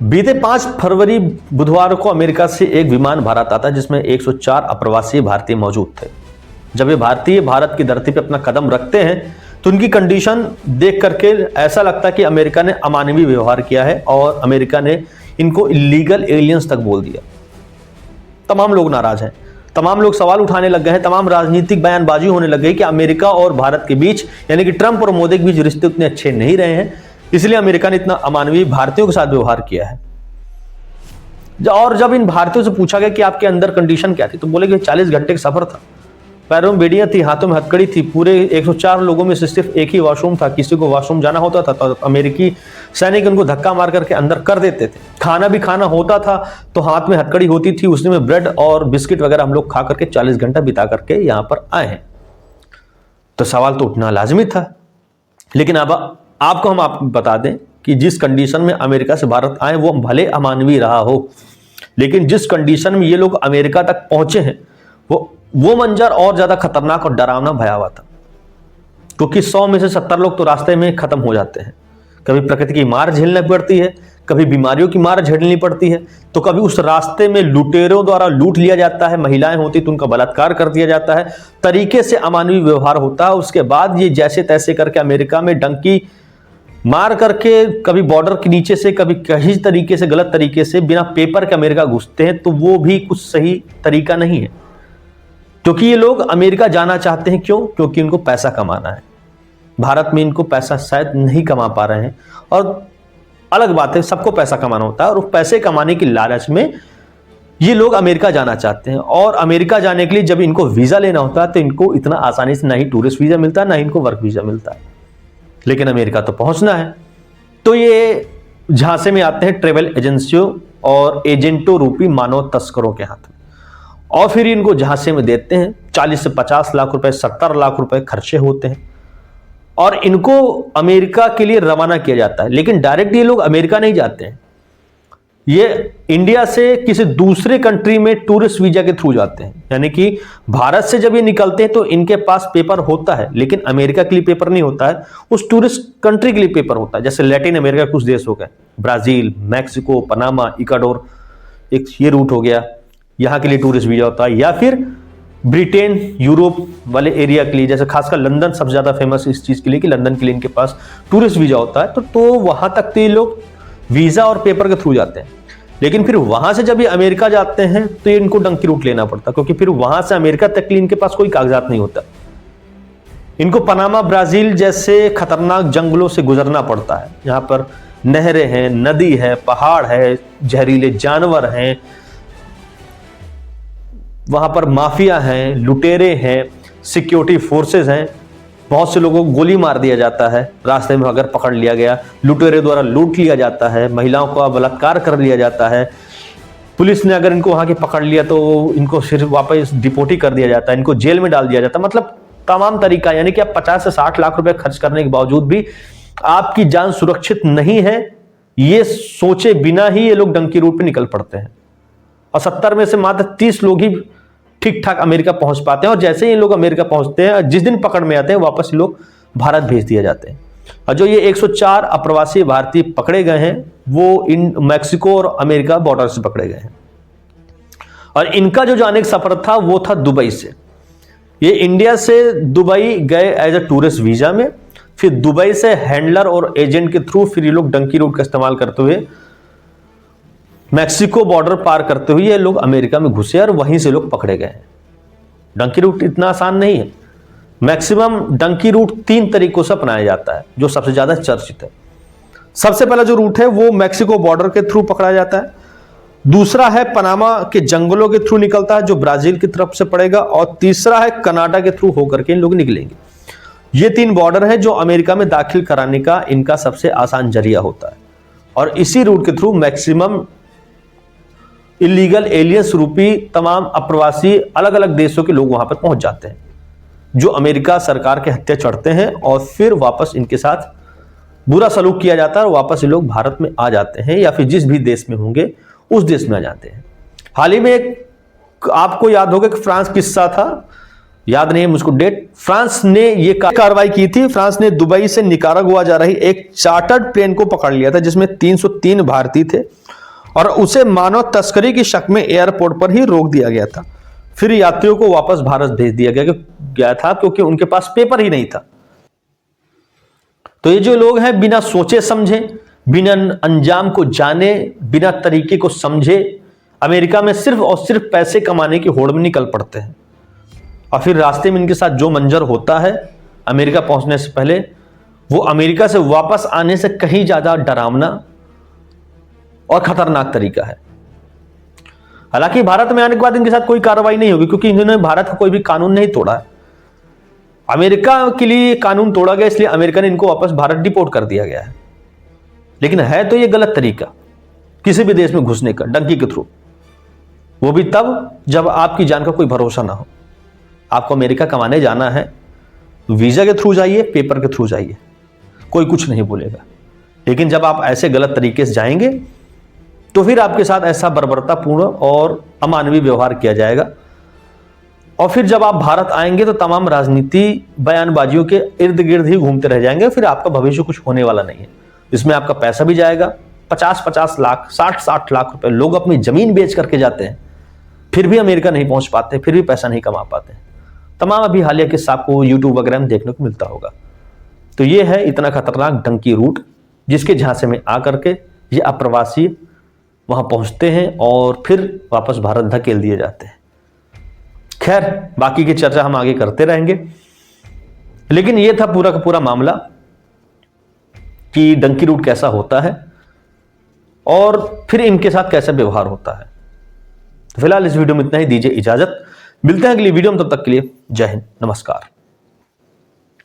बीते 5 फरवरी बुधवार को अमेरिका से एक विमान भारत आता जिसमें 104 अप्रवासी भारतीय मौजूद थे। जब ये भारतीय भारत की धरती पर अपना कदम रखते हैं तो उनकी कंडीशन देख करके ऐसा लगता है कि अमेरिका ने अमानवीय व्यवहार किया है और अमेरिका ने इनको इलीगल एलियंस तक बोल दिया। तमाम लोग नाराज हैं, तमाम लोग सवाल उठाने लग गए हैं, तमाम राजनीतिक बयानबाजी होने लग गई कि अमेरिका और भारत के बीच यानी कि ट्रंप और मोदी के बीच रिश्ते उतने अच्छे नहीं रहे हैं, इसलिए अमेरिका ने इतना अमानवीय भारतीयों के साथ व्यवहार किया है। और जब इन भारतीयों से पूछा गया कि आपके अंदर कंडीशन क्या थी तो बोले कि 40 घंटे का सफर था, पैरों में बेड़ियां थी, हाथों में हथकड़ी थी, पूरे 104 लोगों में से सिर्फ एक ही वॉशरूम था, किसी को वॉशरूम जाना होता था तो अमेरिकी सैनिक उनको धक्का मार करके अंदर कर देते थे। खाना भी खाना होता था तो हाथ में हथकड़ी होती थी, उसमें में ब्रेड और बिस्किट वगैरह हम लोग खा करके 40 घंटा बिता करके यहां पर आए हैं। तो सवाल तो उठना लाजमी था। लेकिन अब आपको हम बता दें कि जिस कंडीशन में अमेरिका से भारत आए वो भले अमानवीय रहा हो, लेकिन जिस कंडीशन में ये लोग अमेरिका तक पहुंचे हैं वो मंजर और ज्यादा खतरनाक और डरावना भयावह था। क्योंकि 100 में से 70 लोग तो रास्ते में खत्म हो जाते हैं। कभी प्रकृति की मार झेलनी पड़ती है, कभी बीमारियों की मार झेलनी पड़ती है, तो कभी उस रास्ते में लुटेरों द्वारा लूट लिया जाता है, महिलाएं होती तो उनका बलात्कार कर दिया जाता है, तरीके से अमानवीय व्यवहार होता है। उसके बाद ये जैसे तैसे करके अमेरिका में डंकी मार करके कभी बॉर्डर के नीचे से, कभी कहीं तरीके से, गलत तरीके से बिना पेपर के अमेरिका घुसते हैं, तो वो भी कुछ सही तरीका नहीं है। क्योंकि ये लोग अमेरिका जाना चाहते हैं, क्यों? क्योंकि उनको पैसा कमाना है। भारत में इनको पैसा शायद नहीं कमा पा रहे हैं, और अलग बात है, सबको पैसा कमाना होता है, और उस पैसे कमाने की लालच में ये लोग अमेरिका जाना चाहते हैं। और अमेरिका जाने के लिए जब इनको वीजा लेना होता है तो इनको इतना आसानी से ना ही टूरिस्ट वीजा मिलता है, ना ही इनको वर्क वीजा मिलता है, लेकिन अमेरिका तो पहुंचना है। तो ये झांसे में आते हैं ट्रेवल एजेंसियों और एजेंटों रूपी मानव तस्करों के हाथ में, और फिर इनको झांसे में देते हैं। 40 से 50 लाख रुपए, 70 लाख रुपए खर्चे होते हैं और इनको अमेरिका के लिए रवाना किया जाता है। लेकिन डायरेक्ट ये लोग अमेरिका नहीं जाते हैं, ये इंडिया से किसी दूसरे कंट्री में टूरिस्ट वीजा के थ्रू जाते हैं। यानी कि भारत से जब ये निकलते हैं तो इनके पास पेपर होता है, लेकिन अमेरिका के लिए पेपर नहीं होता है, उस टूरिस्ट कंट्री के लिए पेपर होता है। जैसे लैटिन अमेरिका के कुछ देश हो गए, ब्राजील, मैक्सिको, पनामा, इक्वाडोर, एक ये रूट हो गया, यहां के लिए टूरिस्ट वीजा होता है। या फिर ब्रिटेन, यूरोप वाले एरिया के लिए, जैसे खासकर लंदन सबसे ज्यादा फेमस इस चीज के लिए कि लंदन के लिए इनके पास टूरिस्ट वीजा होता है, तो वहां तक तो ये लोग वीजा और पेपर के थ्रू जाते हैं। लेकिन फिर वहां से जब ये अमेरिका जाते हैं तो इनको डंकी रूट लेना पड़ता, क्योंकि फिर वहां से अमेरिका तक के लिए इनके पास कोई कागजात नहीं होता। इनको पनामा, ब्राजील जैसे खतरनाक जंगलों से गुजरना पड़ता है। यहाँ पर नहरें हैं, नदी है, पहाड़ है, जहरीले जानवर हैं, वहां पर माफिया हैं, लुटेरे हैं, सिक्योरिटी फोर्सेस हैं। बहुत से लोगों को गोली मार दिया जाता है रास्ते में अगर पकड़ लिया गया, लुटेरे द्वारा लूट लिया जाता है, महिलाओं का बलात्कार कर लिया जाता है। पुलिस ने अगर इनको वहां के पकड़ लिया तो इनको सिर्फ वापस डिपोर्ट ही कर दिया जाता है, इनको जेल में डाल दिया जाता है। मतलब तमाम तरीका, यानी कि आप 50 से 60 लाख रुपए खर्च करने के बावजूद भी आपकी जान सुरक्षित नहीं है, ये सोचे बिना ही ये लोग डंकी रूट पे निकल पड़ते हैं। और 70 में से मात्र 30 लोग ही ठीक ठाक अमेरिका पहुंच पाते हैं, और जैसे ही ये लोग अमेरिका पहुंचते हैं, जिस दिन पकड़ में आते हैं, वापस ये लोग भारत भेज दिए जाते हैं। और जो ये 104 अप्रवासी भारतीय पकड़े गए हैं वो इन मैक्सिको और अमेरिका बॉर्डर से पकड़े गए हैं। और इनका जो जाने का सफर था वो था दुबई से। ये इंडिया से दुबई गए एज ए टूरिस्ट वीजा में, फिर दुबई से हैंडलर और एजेंट के थ्रू फिर ये लोग डंकी रूट का इस्तेमाल करते हुए मैक्सिको बॉर्डर पार करते हुए ये लोग अमेरिका में घुसे और वहीं से लोग पकड़े गए हैं। डंकी रूट इतना आसान नहीं है। मैक्सिमम डंकी रूट 3 तरीकों से अपनाया जाता है जो सबसे ज्यादा चर्चित है। सबसे पहला जो रूट है वो मैक्सिको बॉर्डर के थ्रू पकड़ा जाता है। दूसरा है पनामा के जंगलों के थ्रू निकलता है जो ब्राजील की तरफ से पड़ेगा, और तीसरा है कनाडा के थ्रू होकर के इन लोग निकलेंगे। ये 3 बॉर्डर है जो अमेरिका में दाखिल कराने का इनका सबसे आसान जरिया होता है, और इसी रूट के थ्रू मैक्सिमम इलीगल एलियंस रूपी तमाम अप्रवासी अलग अलग देशों के लोग वहां पर पहुंच जाते हैं, जो अमेरिका सरकार के हत्या चढ़ते हैं, और फिर वापस इनके साथ बुरा सलूक किया जाता है और वापस ये लोग भारत में आ जाते हैं, या फिर जिस भी देश में होंगे उस देश में आ जाते हैं। हाल ही में एक आपको याद होगा कि फ्रांस किस्सा था, याद नहीं है मुझको डेट, फ्रांस ने ये कार्रवाई की थी। फ्रांस ने दुबई से निकारागुआ जा रही एक चार्टर्ड प्लेन को पकड़ लिया था जिसमें 303 भारतीय थे, और उसे मानव तस्करी की शक में एयरपोर्ट पर ही रोक दिया गया था। फिर यात्रियों को वापस भारत भेज दिया गया था क्योंकि उनके पास पेपर ही नहीं था। तो ये जो लोग हैं बिना सोचे समझे, बिना अंजाम को जाने, बिना तरीके को समझे अमेरिका में सिर्फ और सिर्फ पैसे कमाने की होड़ में निकल पड़ते हैं। और फिर रास्ते में इनके साथ जो मंजर होता है अमेरिका पहुंचने से पहले, वो अमेरिका से वापस आने से कहीं ज्यादा डरावना और खतरनाक तरीका है। हालांकि भारत में आने के बाद इनके साथ कोई कार्रवाई नहीं होगी क्योंकि इन्होंने भारत का कोई भी कानून नहीं तोड़ा है। अमेरिका के लिए कानून तोड़ा गया, इसलिए अमेरिका ने इनको वापस भारत डिपोर्ट कर दिया गया है। लेकिन है तो ये गलत तरीका किसी भी देश में घुसने का, डंकी के थ्रू, वो भी तब जब आपकी जान का कोई भरोसा ना हो। आपको अमेरिका कमाने जाना है, वीजा के थ्रू जाइए, पेपर के थ्रू जाइए, कोई कुछ नहीं बोलेगा। लेकिन जब आप ऐसे गलत तरीके से जाएंगे तो फिर आपके साथ ऐसा बर्बरतापूर्ण और अमानवीय व्यवहार किया जाएगा। और फिर जब आप भारत आएंगे तो तमाम राजनीति बयानबाजियों के इर्द गिर्द ही घूमते रह जाएंगे। फिर आपका भविष्य कुछ होने वाला नहीं है। इसमें आपका पैसा भी जाएगा, 50-50 लाख, 60-60 लाख रुपए लोग अपनी जमीन बेच करके जाते हैं, फिर भी अमेरिका नहीं पहुंच पाते, फिर भी पैसा नहीं कमा पाते। तमाम अभी हालिया किस्सा आपको यूट्यूब वगैरह में देखने को मिलता होगा। तो ये है इतना खतरनाक डंकी रूट जिसके झांसे में आकर के ये अप्रवासी वहां पहुंचते हैं और फिर वापस भारत धकेल दिए जाते हैं। खैर, बाकी की चर्चा हम आगे करते रहेंगे। लेकिन यह था पूरा का पूरा मामला कि डंकी रूट कैसा होता है और फिर इनके साथ कैसा व्यवहार होता है। फिलहाल इस वीडियो में इतना ही, दीजिए इजाजत। मिलते हैं अगली वीडियो में, तब तक के लिए जय हिंद, नमस्कार।